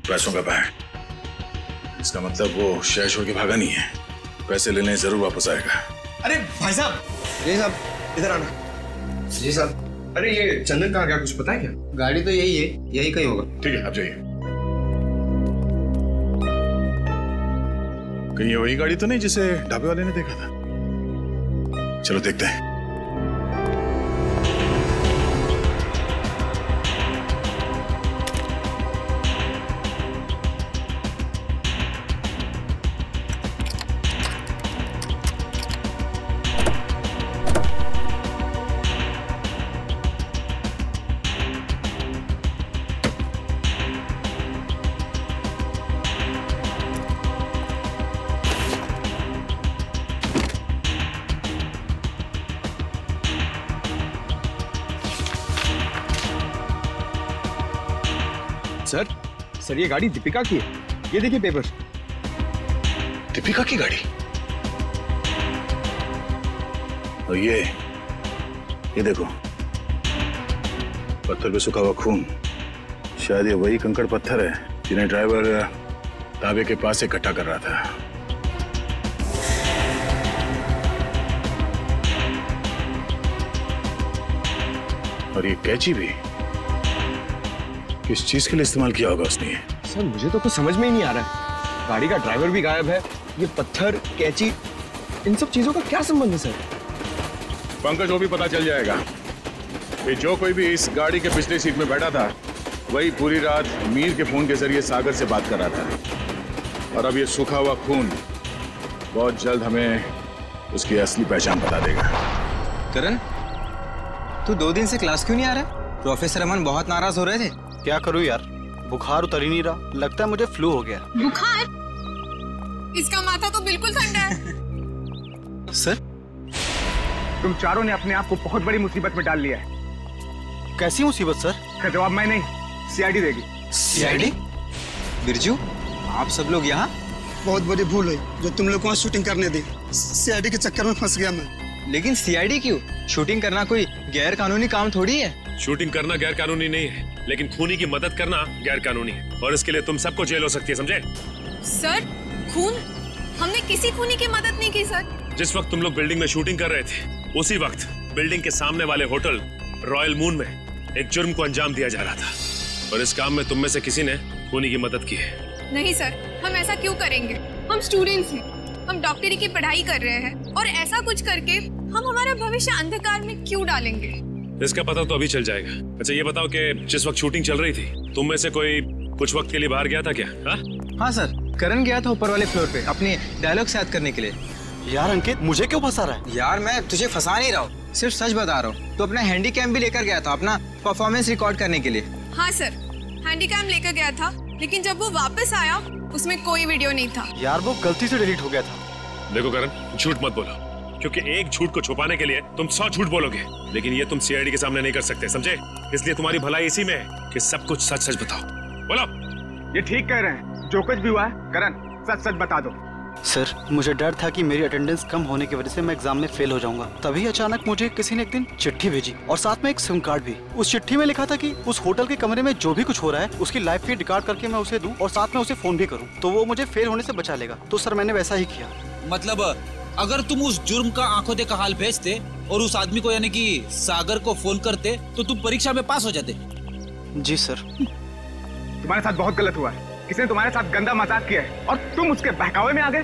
पैसों का बैग, इसका मतलब वो शहर छोड़ के भागा नहीं है। पैसे लेने जरूर वापस आएगा। अरे भाई साहब, जी साहब इधर आना। जी साहब, अरे ये चंदन कहाँ गया, कुछ पता है क्या? गाड़ी तो यही है, यही कहीं होगा। ठीक है, आप जाइए। कहीं ये वही गाड़ी तो नहीं जिसे ढाबे वाले ने देखा था? चलो देखते हैं। सर ये गाड़ी दीपिका की है, ये देखिए पेपर। दीपिका की गाड़ी? और ये देखो, पत्थर पे सूखा हुआ खून। शायद ये वही कंकड़ पत्थर है जिन्हें ड्राइवर ढाबे के पास इकट्ठा कर रहा था। और ये कैंची भी किस चीज के लिए इस्तेमाल किया होगा उसने? सर मुझे तो कुछ समझ में ही नहीं आ रहा है। गाड़ी का ड्राइवर भी गायब है, ये पत्थर, कैंची, इन सब चीजों का क्या संबंध है सर? पंकज, वो भी पता चल जाएगा कि जो कोई भी इस गाड़ी के पिछले सीट में बैठा था वही पूरी रात मीर के फोन के जरिए सागर से बात कर रहा था। और अब ये सूखा हुआ खून बहुत जल्द हमें उसकी असली पहचान बता देगा। करण, तू 2 दिन से क्लास क्यों नहीं आ रहा? प्रोफेसर अमन बहुत नाराज हो रहे थे। क्या करूं यार, बुखार उतर ही नहीं रहा। लगता है मुझे फ्लू हो गया। बुखार? इसका माथा तो बिल्कुल ठंडा है। सर, तुम चारों ने अपने आप को बहुत बड़ी मुसीबत में डाल लिया है। कैसी मुसीबत सर? का जवाब मैं नहीं, CID देगी। CID? बिरजू, आप सब लोग यहाँ? बहुत बड़ी भूल हुई जो तुम लोग को शूटिंग करने दी। CID के चक्कर में फंस गया मैं। लेकिन CID क्यों? शूटिंग करना कोई गैर कानूनी काम थोड़ी है। शूटिंग करना गैर कानूनी नहीं है, लेकिन खूनी की मदद करना गैर कानूनी है, और इसके लिए तुम सबको जेल हो सकती है, समझे? सर, खून? हमने किसी खूनी की मदद नहीं की सर। जिस वक्त तुम लोग बिल्डिंग में शूटिंग कर रहे थे, उसी वक्त बिल्डिंग के सामने वाले होटल रॉयल मून में एक जुर्म को अंजाम दिया जा रहा था, और इस काम में तुम में से किसी ने खूनी की मदद की है। नहीं सर, हम ऐसा क्यों करेंगे? हम स्टूडेंट्स हैं, हम डॉक्टरी की पढ़ाई कर रहे हैं, और ऐसा कुछ करके हम हमारा भविष्य अंधकार में क्यों डालेंगे? इसका पता तो अभी चल जाएगा। अच्छा ये बताओ कि जिस वक्त शूटिंग चल रही थी, तुम में से कोई कुछ वक्त के लिए बाहर गया था क्या? हाँ सर, करण गया था ऊपर वाले फ्लोर पे अपने डायलॉग याद करने के लिए। यार अंकित, मुझे क्यों फंसा रहा है? यार मैं तुझे फंसा नहीं रहा हूँ, सिर्फ सच बता रहा हूँ। तो अपना हैंडी कैम भी लेकर गया था अपना परफॉर्मेंस रिकॉर्ड करने के लिए। हाँ सर, हैंडी कैम लेकर गया था, लेकिन जब वो वापस आया उसमें कोई वीडियो नहीं था। यार वो गलती से डिलीट हो गया था। देखो करण, झूठ मत बोलो, क्योंकि एक झूठ को छुपाने के लिए तुम 100 झूठ बोलोगे, लेकिन ये तुम सीआईडी के सामने नहीं कर सकते, समझे? इसलिए तुम्हारी भलाई इसी में है कि सब कुछ सच सच बताओ। बोलो। ये ठीक कह रहे हैं, जो कुछ भी हुआ है करण सच सच बता दो। सर मुझे डर था कि मेरी अटेंडेंस कम होने की वजह से मैं एग्जाम में फेल हो जाऊंगा। तभी अचानक मुझे किसी ने एक दिन चिट्ठी भेजी और साथ में एक सिम कार्ड भी। उस चिट्ठी में लिखा था कि उस होटल के कमरे में जो भी कुछ हो रहा है उसकी लाइव फीड रिकॉर्ड करके मैं उसे दूं और साथ में उसे फोन भी करूं, तो वो मुझे फेल होने से बचा लेगा। तो सर मैंने वैसा ही किया। मतलब अगर तुम उस जुर्म का आंखों देखा हाल भेजते और उस आदमी को यानी कि सागर को फोन करते तो तुम परीक्षा में पास हो जाते। जी सर। तुम्हारे साथ बहुत गलत हुआ है, किसी ने तुम्हारे साथ गंदा मजाक किया है और तुम उसके बहकावे में आ गए।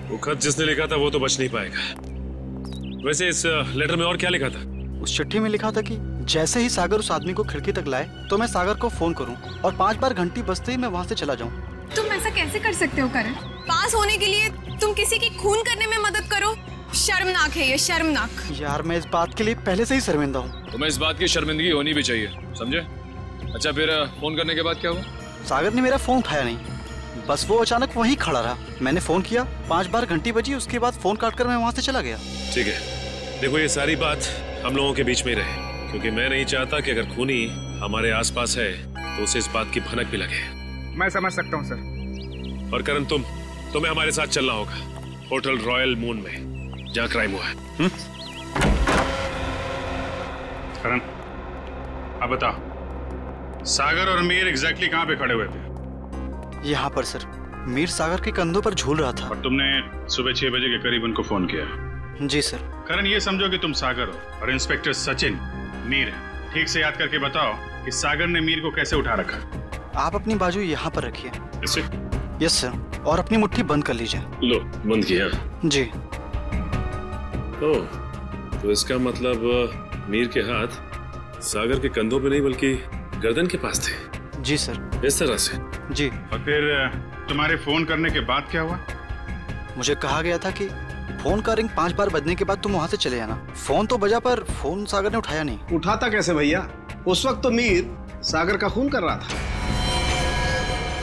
वो खत जिसने लिखा था वो तो बच नहीं पाएगा। वैसे इस लेटर में और क्या लिखा था? उस चिट्ठी में लिखा था कि जैसे ही सागर उस आदमी को खिड़की तक लाए तो मैं सागर को फोन करूं और 5 बार घंटी बजते ही मैं वहां से चला जाऊं। तुम ऐसा कैसे कर सकते हो करण? पास होने के लिए तुम किसी की खून करने में मदद करो, शर्मनाक है ये, शर्मनाक। यार मैं इस बात के लिए पहले से ही शर्मिंदा हूँ। तुम्हें इस बात की शर्मिंदगी होनी भी चाहिए, समझे? अच्छा फिर फोन करने के बाद क्या हुआ? सागर ने मेरा फोन उठाया नहीं, बस वो अचानक वहीं खड़ा रहा। मैंने फोन किया, 5 बार घंटी बजी, उसके बाद फोन काट कर मैं वहाँ से चला गया। ठीक है, देखो ये सारी बात हम लोगों के बीच में ही रहे, क्योंकि मैं नहीं चाहता कि अगर खूनी हमारे आसपास है तो उसे इस बात की भनक भी लगे। मैं समझ सकता हूँ सर। और करण तुम्हें हमारे साथ चलना होगा होटल रॉयल मून में, जहाँ क्राइम हुआ है। करण अब बताओ, सागर और मीर एग्जैक्टली कहाँ पे खड़े हुए थे? यहाँ पर सर। मीर सागर के कंधों पर झूल रहा था। और तुमने सुबह 6 बजे के करीब उनको फोन किया? जी सर। करण ये समझो कि तुम सागर हो और इंस्पेक्टर सचिन मीर है। ठीक से याद करके बताओ कि सागर ने मीर को कैसे उठा रखा? आप अपनी बाजू यहाँ पर रखिए। इसे? यस सर, और अपनी मुट्ठी बंद कर लीजिए। लो बंद किया? जी। ओह, तो इसका मतलब मीर के हाथ सागर के कंधों पे नहीं बल्कि गर्दन के पास थे। जी सर। इस तरह से? जी। और फिर तुम्हारे फोन करने के बाद क्या हुआ? मुझे कहा गया था कि फोन का रिंग 5 बार बजने के बाद तुम वहाँ से चले जाना। फोन तो बजा पर फोन सागर ने उठाया नहीं। उठाता कैसे भैया? उस वक्त तो मीर सागर का खून कर रहा था।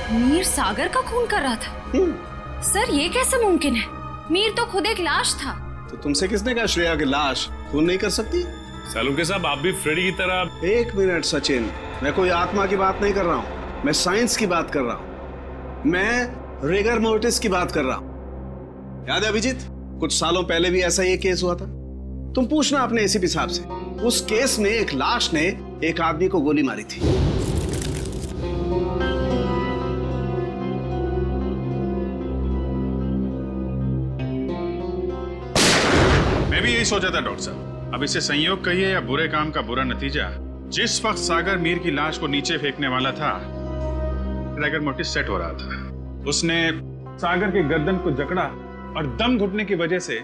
मीर सागर का खून कर रहा था? सर ये कैसे मुमकिन है? मीर तो खुद एक लाश था। तो तुमसे किसने कहा श्रेया की लाश खून नहीं कर सकती? सालुंके साहब आप भी फ्रेडी की तरह। 1 मिनट सचिन, मैं कोई आत्मा की बात नहीं कर रहा हूँ, मैं साइंस की बात कर रहा हूँ। मैं रिगर मोर्टिस की बात कर रहा हूँ। याद है अभिजीत, कुछ सालों पहले भी ऐसा ही केस हुआ था। तुम पूछना अपने एसीपी साहब से, उस केस में एक लाश ने एक आदमी को गोली मारी थी। मैं भी यही सोचा था डॉक्टर साहब। अब इसे संयोग कहिए या बुरे काम का बुरा नतीजा, जिस वक्त सागर मीर की लाश को नीचे फेंकने वाला था, रिगर मोर्टिस सेट हो रहा था। उसने सागर के गर्दन को जकड़ा और दम घुटने की वजह से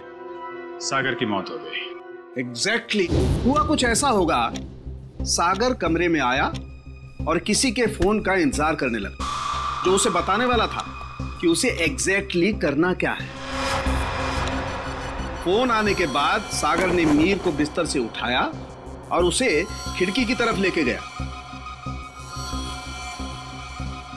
सागर की मौत हो गई। एग्जैक्टली हुआ कुछ ऐसा होगा, सागर कमरे में आया और किसी के फोन का इंतजार करने लगा, जो उसे बताने वाला था कि उसे एग्जैक्टली करना क्या है। फोन आने के बाद सागर ने मीर को बिस्तर से उठाया और उसे खिड़की की तरफ लेके गया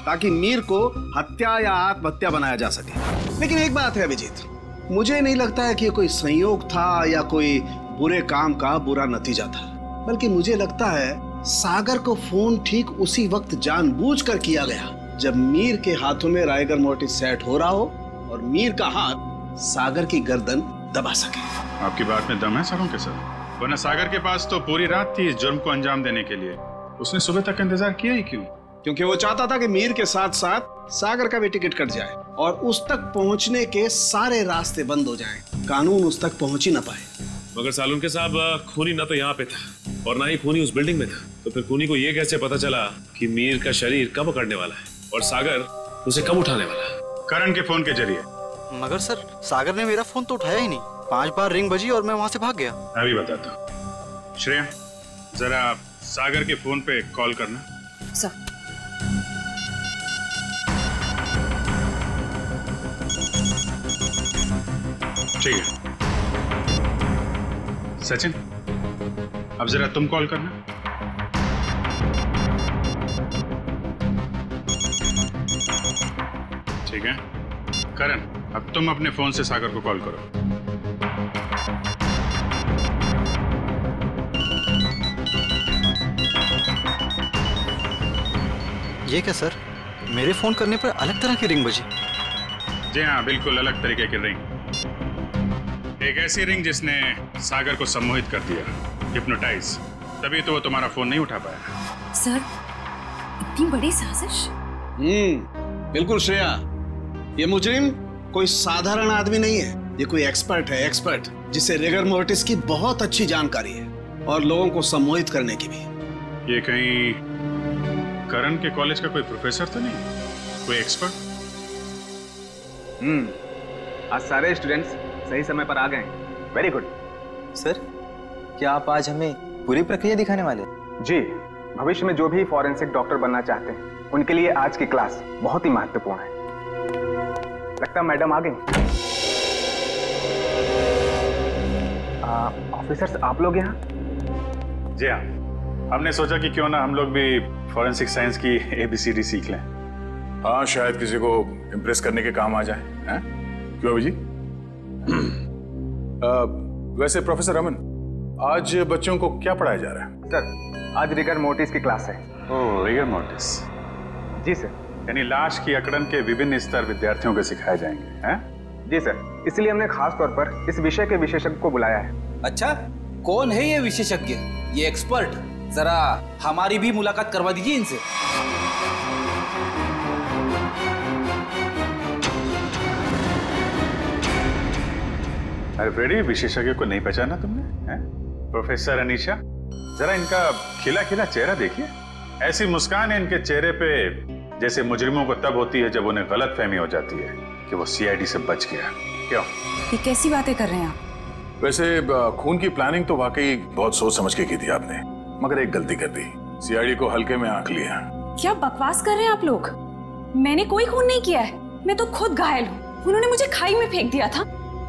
ताकि मीर को हत्या या आत्महत्या बनाया जा सके। लेकिन एक बात है अभिजीत, मुझे नहीं लगता है कि ये कोई संयोग था या कोई बुरे काम का बुरा नतीजा था, बल्कि मुझे लगता है सागर को फोन ठीक उसी वक्त जानबूझकर किया गया जब मीर के हाथों में राइगर मोर्टिस सेट हो रहा हो और मीर का हाथ सागर की गर्दन दबा सके। आपकी बात में दम है सरों के सर, वरना सागर के पास तो पूरी रात थी इस जुर्म को अंजाम देने के लिए। उसने सुबह तक इंतजार किया ही क्यों? क्योंकि वो चाहता था कि मीर के साथ साथ सागर का भी टिकट कट जाए और उस तक पहुंचने के सारे रास्ते बंद हो जाएं, कानून उस तक पहुंच ही ना पाए। मगर सालुंके साहब, खूनी ना तो यहाँ पे था और ना ही खूनी उस बिल्डिंग में था, तो फिर खूनी को ये कैसे पता चला कि मीर का शरीर कब पकड़ने वाला है और सागर उसे कब उठाने वाला है? करण के फोन के जरिए। मगर सर सागर ने मेरा फोन तो उठाया ही नहीं। 5 बार रिंग बजी और मैं वहां से भाग गया। मैं भी बताता हूँ। श्रेया जरा सागर के फोन पे कॉल करना। सर। ठीक है। सचिन अब जरा तुम कॉल करना। ठीक है करण, अब तुम अपने फोन से सागर को कॉल करो। ये क्या सर, मेरे फोन करने पर अलग तरह की रिंग बजी? जी हाँ, बिल्कुल अलग तरीके की रिंग। एक ऐसी रिंग जिसने सागर को सम्मोहित कर दिया, हिप्नोटाइज। तभी तो वो तुम्हारा फोन नहीं उठा पाया। सर, इतनी बड़ी साजिश? बिल्कुल श्रेया, ये मुजरिम कोई साधारण आदमी नहीं है, ये कोई एक्सपर्ट है, एक्सपर्ट जिसे रिगर मोर्टिस की बहुत अच्छी जानकारी है और लोगों को सम्मोहित करने की भी। ये कहीं करण के कॉलेज का कोई प्रोफेसर तो नहीं, कोई एक्सपर्ट? आज सारे स्टूडेंट्स सही समय पर आ गए। Very good. सर, क्या आप आज हमें पूरी प्रक्रिया दिखाने वाले? जी, भविष्य में जो भी फॉरेंसिक डॉक्टर बनना चाहते हैं उनके लिए आज की क्लास बहुत ही महत्वपूर्ण है। लगता है मैडम आ गई। ऑफिसर्स, आप लोग यहाँ? जी हाँ, हमने सोचा कि क्यों ना हम लोग भी फॉरेंसिक साइंस की ABCD सीख लें। हाँ, शायद किसी को इम्प्रेस करने के काम आ जाए। हैं? क्यों अभी जी? वैसे प्रोफेसर रमन, आज बच्चों को क्या पढ़ाया जा रहा है? सर, आज रिगर मोर्टिस की क्लास है। ओह, रिगर मोर्टिस। जी सर। यानी लाश की अकड़न के विभिन्न स्तर विद्यार्थियों को सिखाए जाएंगे, हैं? जी सर, इसलिए हमने खास तौर पर इस विषय के विशेषज्ञ को बुलाया है। अच्छा, कौन है ये विशेषज्ञ, ये एक्सपर्ट? जरा हमारी भी मुलाकात करवा दीजिए इनसे। अरे फ्रेडी, विशेषज्ञ को नहीं पहचाना तुमने? हैं? प्रोफेसर अनीशा, जरा इनका खिला खिला चेहरा देखिए। ऐसी मुस्कान है इनके चेहरे पे जैसे मुजरिमों को तब होती है जब उन्हें गलतफहमी हो जाती है कि वो CID से बच गया। क्यों? ये कैसी बातें कर रहे हैं आप? वैसे खून की प्लानिंग तो वाकई बहुत सोच समझ के की थी आपने, मगर एक गलती कर दी, CID को हल्के में आंक लिया। क्या बकवास कर रहे हैं आप लोग? मैंने कोई खून नहीं किया है, मैं तो खुद घायल हूँ। उन्होंने मुझे खाई में फेंक दिया था।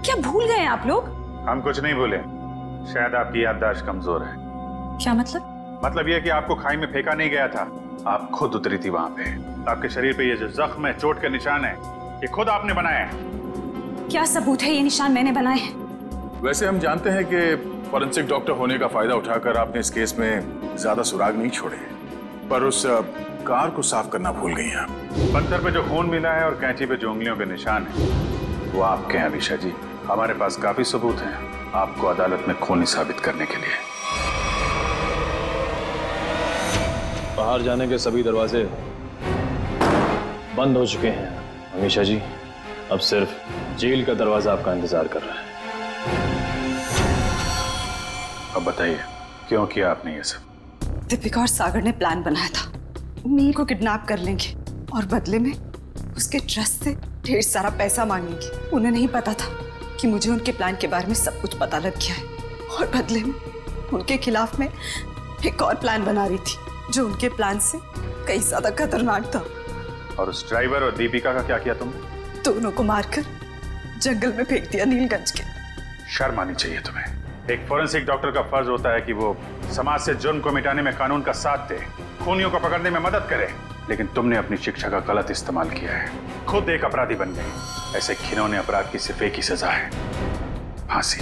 क्या भूल गए हैं आप लोग? हम कुछ नहीं भूले, शायद आपकी याददाश्त कमजोर है। क्या मतलब? मतलब यह कि आपको खाई में फेंका नहीं गया था, आप खुद उतरी थी वहां पे। आपके शरीर पे ये जो जख्म है, चोट के निशान है, ये खुद आपने बनाए हैं। क्या सबूत है ये निशान मैंने बनाए हैं? वैसे हम जानते हैं कि फॉरेंसिक डॉक्टर होने का फायदा उठाकर आपने इस केस में ज्यादा सुराग नहीं छोड़े, पर उस कार को साफ करना भूल गई आप। पत्थर पे जो खून मिला है और कैंची पे जो उंगलियों के निशान है वो आपके हैं अनीशा जी। हमारे पास काफी सबूत हैं आपको अदालत में खूनी साबित करने के लिए। बाहर जाने के सभी दरवाजे बंद हो चुके हैं अमीशा जी, अब सिर्फ जेल का दरवाजा आपका इंतजार कर रहा है। अब बताइए क्यों किया आपने ये सब? दीपिका और सागर ने प्लान बनाया था, मीर को किडनैप कर लेंगे और बदले में उसके ट्रस्ट से ढेर सारा पैसा मांगेंगे। उन्हें नहीं पता था कि मुझे उनके प्लान के बारे में सब कुछ पता लग गया है और बदले में उनके खिलाफ में एक और प्लान बना रही थी जो उनके प्लान से कई ज्यादा खतरनाक था। और उस ड्राइवर और दीपिका का क्या किया तुमने? दोनों को मारकर जंगल में फेंक दिया नीलगंज के। शर्म आनी चाहिए तुम्हें। एक फोरेंसिक डॉक्टर का फर्ज होता है कि वो समाज से जुर्म को मिटाने में कानून का साथ दे, खूनियों को पकड़ने में मदद करे, लेकिन तुमने अपनी शिक्षा का गलत इस्तेमाल किया है, खुद एक अपराधी बन गई। ऐसे घिनौने अपराध की सिर्फ एक ही सजा है, फांसी।